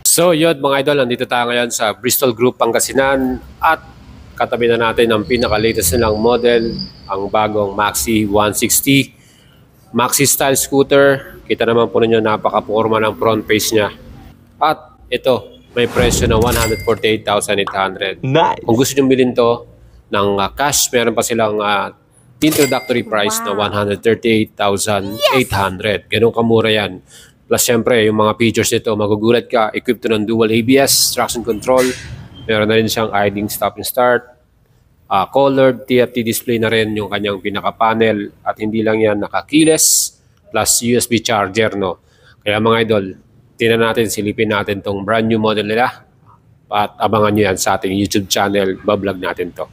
So yun mga idol, nandito tayo ngayon sa Bristol Group Pangasinan at katabi na natin ang pinaka-latest nilang model, ang bagong Maxi 160 Maxi style scooter. Kita naman po ninyo, napaka-porma ng front face niya. At ito, may presyo na 148,800. Nice. Kung gusto nyo bilhin to ng cash, meron pa silang introductory price na 138,800. Ganun kamura yan. Plus syempre, yung mga features nito, magugulat ka, equipped to ng dual ABS, traction control, meron na rin siyang idling stop and start, colored TFT display na rin yung kanyang pinaka-panel, at hindi lang yan, naka-keyless, plus USB charger, no? Kaya mga idol, tingnan natin, silipin natin tong brand new model nila, at abangan nyo yan sa ating YouTube channel, bablog natin to.